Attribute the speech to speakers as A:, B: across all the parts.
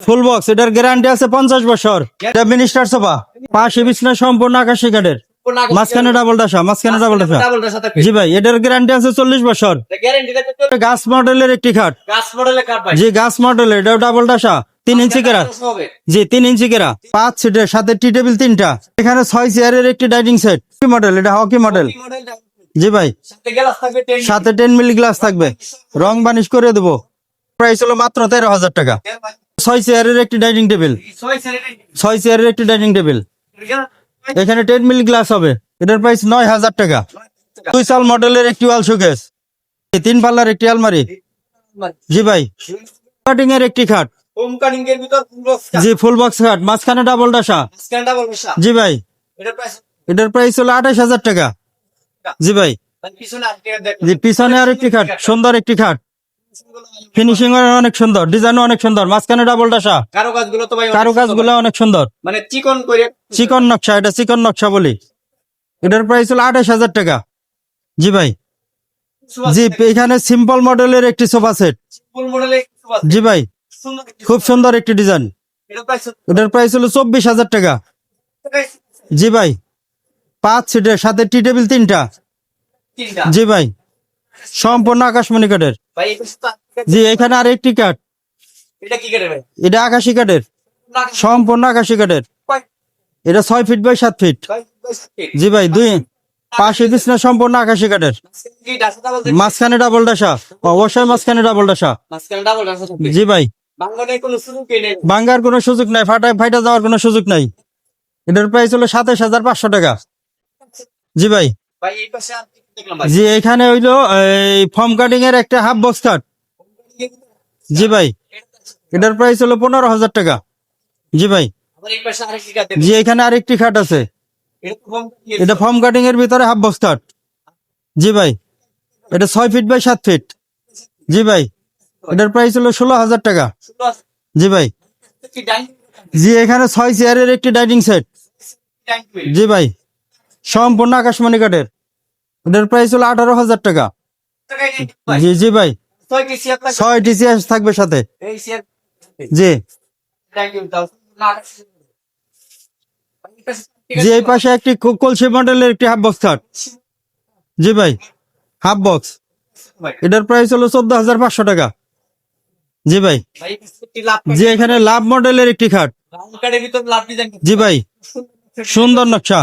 A: Full box, এটার guarantee আছে 50 বছর। এটা মিনিস্টার সোফা, পাশে বিছনা সম্পূর্ণ আকাশি কাঠের, মাঝখানে ডাবল ডাসা, জি ভাই। এটার গ্যারান্টি আছে 40 বছর। গাছ মডেলের একটি খাট, জি গাছ মডেলের, এটাও ডাবল ডাসা, 3 ইঞ্চি কেরা, জি 3 ইঞ্চি কেরা, 5 সিটের, সাথে টি টেবিল 3টা। এখানে 6 চেয়ারের একটি ডাইনিং সেট, মডেল, এটা হকি মডেল, জি ভাই। সাথে 10 মিলি গ্লাস থাকবে, রং বানিশ করে দেবো। প্রাইস হলো মাত্র 13,000 টাকা। 6 চেয়ারের একটি ডাইনিং টেবিল, 6 চেয়ারের একটি ডাইনিং টেবিল, এখানে 10 মিলি গ্লাস হবে। এটার প্রাইস 9,000 টাকা। 2 সাল মডেলের একটি ওয়াল শোকেস, 3 পাল্লার একটি আলমারি, জি ভাই। কাটিং এর একটি খাট, জি ফুল বক্স খাট, মাঝখানে ডাবল ডাসা, জি ভাই। এটার প্রাইস হলো 28,000 টাকা, জি ভাই। জি পিছনে আর একটি খাট, সুন্দর একটি খাট, ফিনিশিং অনেক সুন্দর, ডিজাইন অনেক সুন্দর, মাঝখানে ডাবল ডাসা, কারুকাজগুলো অনেক সুন্দর,
B: মানে চিকন করে
A: চিকন নকশা, এটা চিকন নকশা বলি। এটার প্রাইস হলো 28,000 টাকা, জি ভাই। জি এখানে সিম্পল মডেলের একটি সোফা সেট, জি ভাই, খুব সুন্দর একটি ডিজাইন। এটার প্রাইস হলো 24,000 টাকা, জি ভাই। 5 সিটের, সাথে টি টেবিল 3টা, জি ভাই, সম্পূর্ণ আকাশমণি কাঠের। জি এখানে আর একটি কাঠ, এটা আকাশি কাঠের, সম্পূর্ণ আকাশি কাঠের। এটা 6 ফিট বাই 7 ফিট, জি ভাই। 2 পাশে বিছনা সম্পূর্ণ আকাশি কাঠের, মাঝখানে ডাবল ডাসা, অবশ্যই মাঝখানে ডাবল ডাসা, জি ভাই। ভাঙ্গার কোনো সুযোগ নাই, ফাইটা যাওয়ার কোনো সুযোগ নাই। এটার প্রাইস হলো 27,500 টাকা, জি ভাই। জি এখানে হইলো এই ফর্ম কাটিং এর একটা হাফ বক্স কাট, জি ভাই। এটার প্রাইস হলো 15,000 টাকা, জি ভাই। জি এখানে আরেকটি খাট আছে, এটা ফর্ম কাটিং এর ভিতরে হাফ বক্স কাট, জি ভাই। এটা 6 ফিট বাই 7 ফিট, জি ভাই। এটার প্রাইস হলো 16,000 টাকা, জি ভাই। জি এখানে 6 চেয়ারের একটি ডাইনিং সেট, জি ভাই, সম্পূর্ণ আকাশমণি কাঠের। এটার প্রাইস হলো 18,000 টাকা, জি জি ভাই। 6টি চেয়ার থাকবে সাথে, জি। জি এই পাশে একটি কলসি মডেলের একটি হাফ বক্স খাট, জি ভাই, হাফ বক্স। এটার প্রাইস হলো 14,500 টাকা, জি ভাই। জি এখানে লাভ মডেলের একটি খাট, জি ভাই, সুন্দর নকশা,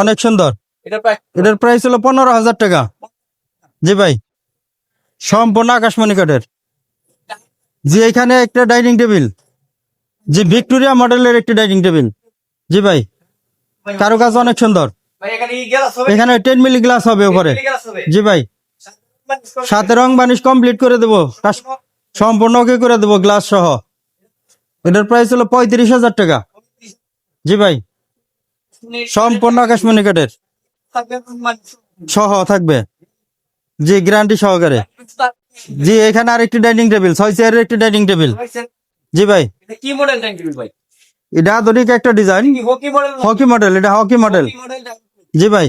A: অনেক সুন্দর। এটার প্রাইস হলো 15,000 টাকা, জি ভাই, সম্পূর্ণ আকাশমণি কাঠের। জি এখানে একটা ডাইনিং টেবিল, জি ভিক্টোরিয়া মডেলের একটি ডাইনিং টেবিল, জি ভাই, কারুকাজ অনেক সুন্দর। এখানে 10 মিলি গ্লাস হবে উপরে, জি ভাই। সাথে রং বানিশ কমপ্লিট করে দেবো, সম্পূর্ণ ওকে করে দেবো গ্লাস সহ। এটার প্রাইস হলো 35,000 টাকা, জি ভাই, সম্পূর্ণ আকাশমণি কাঠের সহ থাকবে, জি গ্যারান্টি সহকারে। জি এখানে আরেকটি ডাইনিং টেবিল, 6 চেয়ারের একটি ডাইনিং টেবিল, জি ভাই।
B: কি মডেল ভাই?
A: এটা আধুনিক একটা ডিজাইন, হকি মডেল, এটা হকি মডেল, জি ভাই।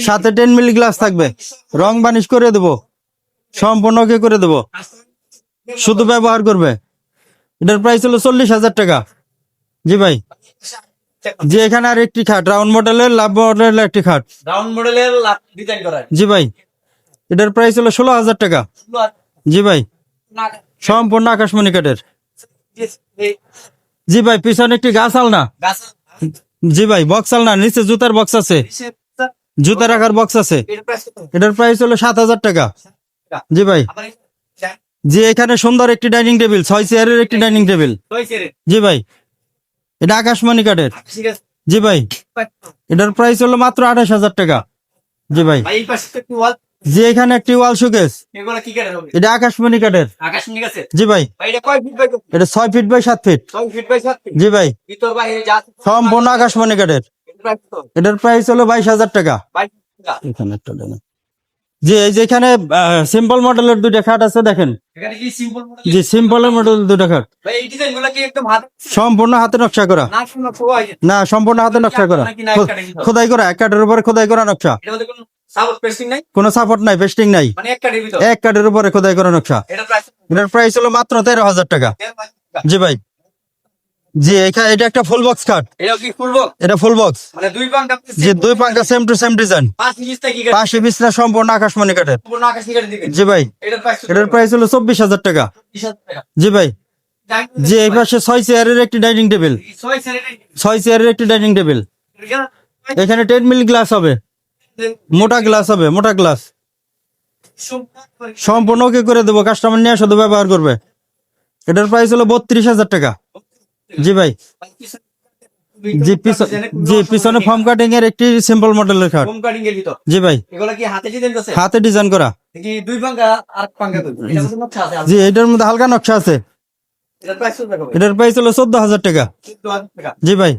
A: সাথে 10 মিলি গ্লাস থাকবে, রং বানিশ করে দেবো, সম্পূর্ণ ওকে করে দেবো, শুধু ব্যবহার করবে। এটার প্রাইস হলো 40,000 টাকা, জি ভাই। জি এখানে আর একটি খাট, রাউন্ড মডেলের, লাভ মডেলের একটি খাট, জি ভাই। এটার প্রাইস হলো 16,000 টাকা, জি ভাই, সম্পূর্ণ আকাশমণি কাঠের। জি ভাই পিছনে একটি গাছ আলনা, জি ভাই, বক্স আলনা, নিচে জুতার বক্স আছে, জুতা রাখার বক্স আছে। এটার প্রাইস হলো 7,000 টাকা, জি ভাই। জি এখানে সুন্দর একটি ডাইনিং টেবিল, 6 চেয়ারের একটি ডাইনিং টেবিল, জি ভাই। এটা আকাশমণি কাঠের, জি ভাই। এটার প্রাইস হলো মাত্র 28,000 টাকা, জি ভাই। জি এখানে একটি ওয়াল শোকেস, এটা আকাশমণি কাঠের, জি ভাই। এটা 6 ফিট বাই 7 ফিট, জি ভাই, সম্পূর্ণ আকাশমণি কাঠের। এটার প্রাইস হলো 22,000 টাকা। এখানে একটা দেন। জি এই যে এখানে সিম্পল মডেলের 2টা খাট আছে, দেখেন, জি সিম্পল মডেল 2টা খাট, সম্পূর্ণ হাতে নকশা করা, না সম্পূর্ণ হাতে নকশা করা, খোদাই করা, এক কাঠের উপরে খোদাই করা নকশা,
B: সাপোর্ট পেস্টিং নাই,
A: কোনো সাপোর্ট নাই, পেস্টিং নাই,
B: মানে এক কাঠের ভিতর।
A: এক কাঠের উপরে খোদাই করা নকশা।
B: এটা প্রাইস
A: এটার প্রাইস হলো মাত্র 13,000 টাকা। জি ভাই, জি এখানে এটা একটা ফুল বক্স কাঠ,
B: এটা কি ফুল বক্স?
A: এটা ফুল বক্স।
B: মানে দুই পাঙ্কা
A: জি দুই পাঙ্কা সেম টু সেম ডিজাইন,
B: পাঁচ পিসটা কি কাঠ?
A: পাশে বিছনা সম্পূর্ণ আকাশমণি কাঠের।
B: সম্পূর্ণ আকাশি কাঠের দিবেন।
A: জি ভাই,
B: এটার প্রাইস
A: এটার প্রাইস হলো 24,000 টাকা।
B: 20,000 টাকা।
A: জি ভাই,
B: ডাইনিং
A: জি এই পাশে 6 চেয়ারের একটি ডাইনিং টেবিল,
B: ছয় সেরের
A: 6 চেয়ারের একটি ডাইনিং টেবিল। এখানে 10 মিলি গ্লাস হবে, মোটা গ্লাস হবে, মোটা গ্লাস। সম্পূর্ণ ওকে করে দেবো, কাস্টমার নিয়ে শুধু ব্যবহার করবে। এটার প্রাইস হলো 32,000 টাকা। জি ভাই, জি পিছনে ফর্ম কাটিং এর একটি সিম্পল মডেলের খাট।
B: হোম কাটিং এর ভিতর।
A: জি ভাই,
B: এগুলা কি হাতে ডিজাইন করছে?
A: হাতে ডিজাইন করা।
B: কি দুই পাঙ্কা আর পাঙ্কা করবে? এটা মধ্যে নকশা আছে।
A: জি এটার মধ্যে হালকা নকশা আছে।
B: এটার প্রাইস কত হবে?
A: এটার প্রাইস হলো 14,000 টাকা।
B: 14,000 টাকা।
A: জি ভাই,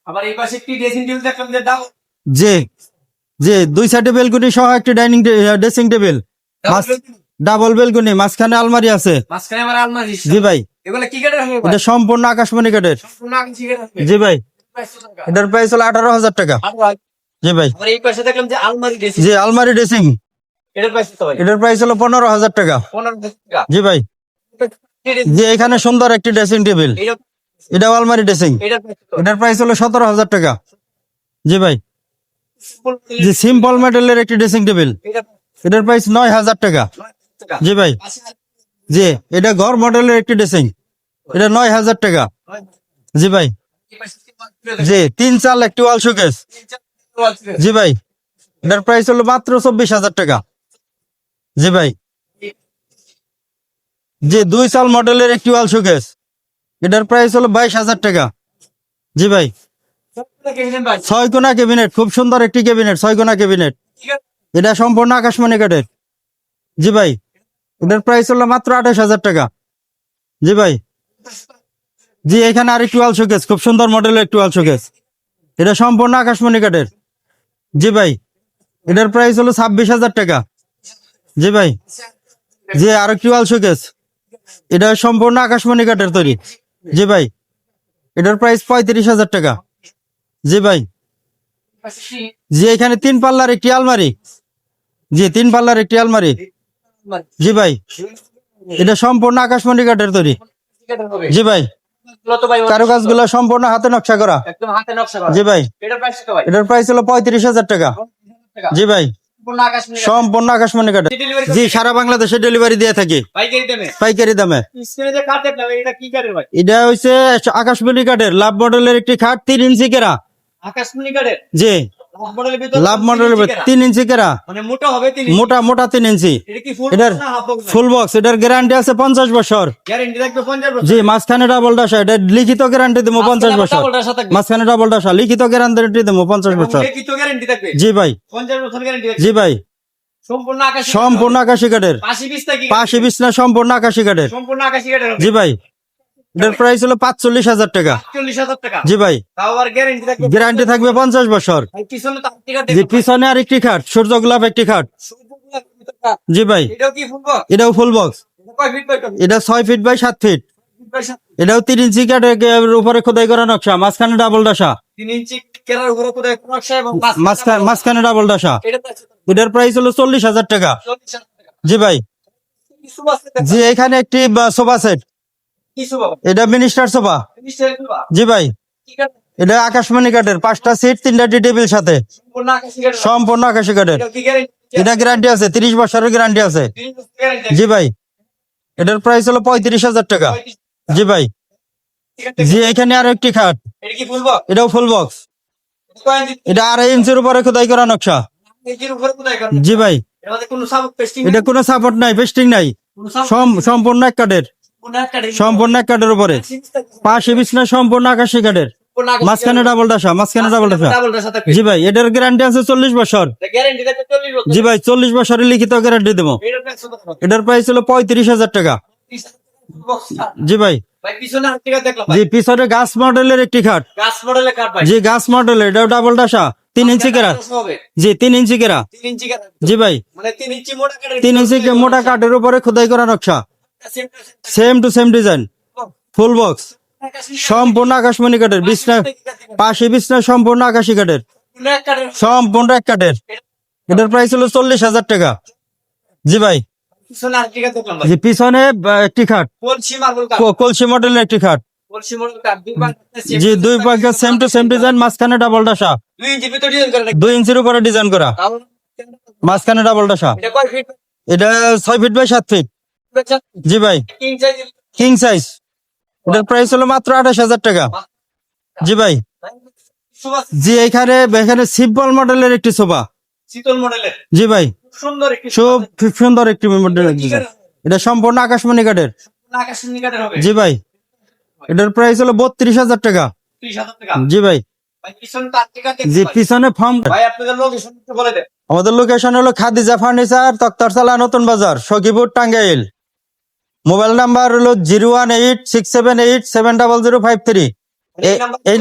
B: আবার এই পাশে একটি ড্রেসিং টেবিল দেখলাম যে দাও।
A: জি জি দুই সাইডে বেলকুনি সহ একটি dining dressing table, double balcony, মাঝখানে আলমারি আছে।
B: মাঝখানে আমার আলমারি।
A: জি ভাই,
B: এগুলা কি কাঠের হবে?
A: এটা সম্পূর্ণ আকাশমণি কাঠের।
B: সম্পূর্ণ আকাশি কাঠের হবে।
A: জি ভাই,
B: প্রাইস কত টাকা?
A: এটার প্রাইস হলো 18,000 টাকা। জি ভাই,
B: আবার এই পাশে দেখলাম যে আলমারি ড্রেসিং।
A: জি আলমারি ড্রেসিং,
B: এটার প্রাইস কত ভাই?
A: এটার প্রাইস হলো 15,000 টাকা।
B: 15,000 টাকা।
A: জি ভাই, জি এখানে সুন্দর একটি ড্রেসিং টেবিল,
B: এটা-
A: এটাও আলমারি ড্রেসিং।
B: এটার প্রাইস কত?
A: এটার প্রাইস হলো 17,000 টাকা। জি ভাই,
B: Simple-
A: জি সিম্পল মডেলের একটি ড্রেসিং টেবিল,
B: এটার
A: এটার প্রাইস 9,000 টাকা।
B: 9,000 টাকা।
A: জি ভাই,
B: পাশে আর-
A: জি এটা ঘর মডেলের একটি ড্রেসিং, এটা 9,000 টাকা।
B: 9,000
A: জি ভাই,
B: এই পাশে কি-
A: জি 3 চাল একটি ওয়াল শোকেস। জি ভাই, এটার প্রাইস হলো মাত্র 24,000 টাকা। জি ভাই, জি 2 চাল মডেলের একটি ওয়াল শোকেস, এটার প্রাইস হলো 22,000 টাকা। জি ভাই, 6 কোণা ক্যাবিনেট, খুব সুন্দর একটি ক্যাবিনেট, 6 কোণা ক্যাবিনেট, এটা সম্পূর্ণ আকাশমণি কাঠের। জি ভাই, এটার প্রাইস হলো মাত্র 28,000 টাকা। জি ভাই, জি এখানে আরেকটি ওয়াল শোকেস, খুব সুন্দর মডেলের একটি ওয়াল শোকেস, এটা সম্পূর্ণ আকাশমণি কাঠের। জি ভাই, এটার প্রাইস হলো 26,000 টাকা। জি ভাই, জি আরেকটি ওয়াল শোকেস, এটা সম্পূর্ণ আকাশমণি কাঠের তৈরি। জি ভাই, এটার প্রাইস 35,000 টাকা। জি ভাই, জি এখানে 3 পাল্লার একটি আলমারি, জি 3 পাল্লার একটি আলমারি। জি ভাই, এটা সম্পূর্ণ আকাশমণি কাঠের তৈরি। জি ভাই, কারুকাজ গুলো সম্পূর্ণ হাতে নকশা করা।
B: একদম হাতে নকশা করা।
A: জি ভাই,
B: এটার প্রাইস কত ভাই?
A: এটার প্রাইস হলো 35,000 টাকা। জি ভাই,
B: সম্পূর্ণ আকাশমণি কাঠ।
A: সম্পূর্ণ আকাশমণি কাঠের।
B: ডেলিভারি
A: জি সারা বাংলাদেশে ডেলিভারি দিয়ে থাকি
B: পাইকারি দামে।
A: পাইকারি দামে।
B: স্ক্রিনে যে কাঠ দেখলাম এটা কি কাঠের ভাই?
A: এটা হচ্ছে আকাশমণি কাঠের লাভ মডেলের একটি খাট, 3 ইঞ্চি কেরা।
B: আকাশমণি কাঠের।
A: জি
B: লাভ মডেলের ভিতর
A: লাভ মডেলের 3 ইঞ্চি কেরা,
B: মানে মোটা হবে 3
A: মোটা মোটা 3 ইঞ্চি।
B: এটা কি ফুল
A: এটার
B: না হাফ বক্স?
A: ফুল বক্স, এটার গ্যারান্টি আছে 50 বছর।
B: গ্যারান্টি থাকবে 50 বছর।
A: জি মাঝখানে ডাবল ডাসা, এটা লিখিত গ্যারান্টি দেবো 50 বছর।
B: ডাবলটার সাথে থাকবে।
A: মাঝখানে ডাবল ডাসা, লিখিত গ্যারান্টি দেবো 50 বছর।
B: এটা কি তো গ্যারান্টি থাকবে?
A: জি ভাই,
B: 50 বছর গ্যারান্টি থাকবে।
A: জি ভাই,
B: সম্পূর্ণ আকাশী
A: সম্পূর্ণ আকাশি কাঠের,
B: পাশি বিস্তা কি?
A: পাশে বিছনা সম্পূর্ণ আকাশি কাঠের।
B: সম্পূর্ণ আকাশী কাঠের হবে।
A: জি ভাই, এটার প্রাইস হলো 45,000 টাকা।
B: 40,000 টাকা।
A: জি ভাই,
B: তাও আর গ্যারান্টি থাকবে।
A: গ্যারান্টি থাকবে 50 বছর।
B: আর পিছনে তো আর্টিকা
A: জি
B: দেখো।
A: পিছনে আর একটি খাট, সূর্য গোলাপ একটি খাট। জি ভাই,
B: এটাও কি ফুল বক্স?
A: এটাও ফুল বক্স,
B: এটা কয় ফিট বাই কয় ফিট?
A: এটা 6 ফিট বাই 7 ফিট।
B: বাই 7
A: এটাও 3 ইঞ্চি কাঠের উপরে খোদাই করা নকশা, মাঝখানে ডাবল ডাসা,
B: 3 ইঞ্চি কেরার উপরে কোথায় নকশা এবং
A: মাঝখানে ডাবল ডাসা।
B: এটা তো আছে
A: এটার প্রাইস হলো 40,000 টাকা।
B: 40,000 টাকা।
A: জি ভাই,
B: কিছু আছে দেখো।
A: জি এখানে একটি সোফা সেট,
B: কিছু বাবা।
A: এটা মিনিস্টার সোফা।
B: নিশ্চয়ই দিবা।
A: জি ভাই,
B: কি কাঠ?
A: এটা আকাশমণি কাঠের, 5টা সিট, 3টা টি টেবিল সাথে,
B: সম্পূর্ণ আকাশী কাঠের।
A: সম্পূর্ণ আকাশি কাঠের।
B: এটা কি গ্যারান্টি?
A: এটা গ্যারান্টি আছে, 30 বছরের গ্যারান্টি আছে।
B: 30 বছর গ্যারান্টি।
A: জি ভাই, এটার প্রাইস হলো 35,000 টাকা। জি ভাই, জি এখানে আরো একটি খাট,
B: এটা কি ফুল বক্স?
A: এটাও ফুল বক্স,
B: কয় ইঞ্চি?
A: এটা 2.5 ইঞ্চির উপরে খোদাই করা নকশা।
B: ইঞ্চির উপরে কোথায় করা?
A: জি ভাই,
B: এর মধ্যে কোনো সাপোর্ট পেস্টিং
A: এটা কোনো সাপোর্ট নাই, পেস্টিং নাই,
B: কোনো সাপোর্ট
A: সম্পূর্ণ এক কাঠের, সম্পূর্ণ এক কাঠের উপরে, পাশে বিছনা সম্পূর্ণ আকাশি কাঠের, মাঝখানে ডাবল ডাসা, মাঝখানে ডাবল ডাসা।
B: ডাবলটার সাথে
A: জি ভাই, এটার গ্যারান্টি আছে 40 বছর।
B: গ্যারান্টি থাকবে 40 বছর।
A: জি ভাই, 40 বছরের লিখিত গ্যারান্টি দেবো।
B: এটার প্রাইস কত হবে?
A: এটার প্রাইস হলো 35,000 টাকা।
B: বক্সটা।
A: জি ভাই,
B: ভাই পিছনে আর্টিকা দেখলাম ভাই।
A: জি পিছনে গাছ মডেলের একটি খাট,
B: গাছ মডেলের কাঠ ভাই।
A: জি গাছ মডেল, এটাও ডাবল ডাসা, 3 ইঞ্চি কেরা।
B: হবে
A: জি 3 ইঞ্চি কেরা।
B: 3 ইঞ্চি কাঠ।
A: জি ভাই,
B: মানে 3 ইঞ্চি মোটা কাঠের।
A: 3 ইঞ্চি মোটা কাঠের উপরে খোদাই করা নকশা, same to same design, full box. সম্পূর্ণ আকাশমণি কাঠের বিছনা, পাশে বিছনা সম্পূর্ণ আকাশি কাঠের, সম্পূর্ণ এক কাঠের। এটার প্রাইস হলো 40,000 টাকা। জি ভাই,
B: পিছনে আরেকটা দেখলাম ভাই।
A: জি পিছনে একটি খাট,
B: কলসি মার্বেল কাপ।
A: কলসি মডেলের একটি খাট।
B: কলসি মার্বেল কাপ, দুই পাশে
A: জি দুই পাশে সেম টু সেম ডিজাইন, মাঝখানে ডাবল ডাসা,
B: 2 ইঞ্চি ভিতর ডিজাইন করে নাকি?
A: 2 ইঞ্চির উপরে ডিজাইন করা, মাঝখানে ডাবল ডাসা।
B: এটা কয় ফিট?
A: এটা 6 ফিট বাই 7 ফিট।
B: বেচা
A: জি ভাই,
B: কিং সাইজ।
A: King size. এটার প্রাইস হলো মাত্র 28,000 টাকা। জি ভাই,
B: সোফা
A: জি এখানে এখানে সিম্পল মডেলের একটি সোফা।
B: শীতল মডেলের,
A: জি ভাই,
B: সুন্দর একটি
A: খুব সুন্দর একটি মডেলের ডিজাইন। এটা সম্পূর্ণ আকাশমণি কাঠের।
B: আকাশমণি কাঠের হবে।
A: জি ভাই, এটার প্রাইস হলো 32,000 টাকা।
B: 30,000 টাকা।
A: জি ভাই,
B: ভাই পিছনে তার টিকা দেখতে
A: জি
B: পাই।
A: পিছনে ফর্ম।
B: ভাই আপনাদের লোকেশন একটু বলে দেন।
A: আমাদের লোকেশন হলো খাদিজা ফার্নিচার, তক্তারসালা, নতুন বাজার, সখীপুর, টাঙ্গাইল। মোবাইল নাম্বার হলো 01867870053। এই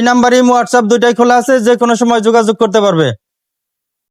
A: নাম্বারে হোয়াটসঅ্যাপ দুইটাই খোলা আছে, যে কোনো সময় যোগাযোগ করতে পারবে।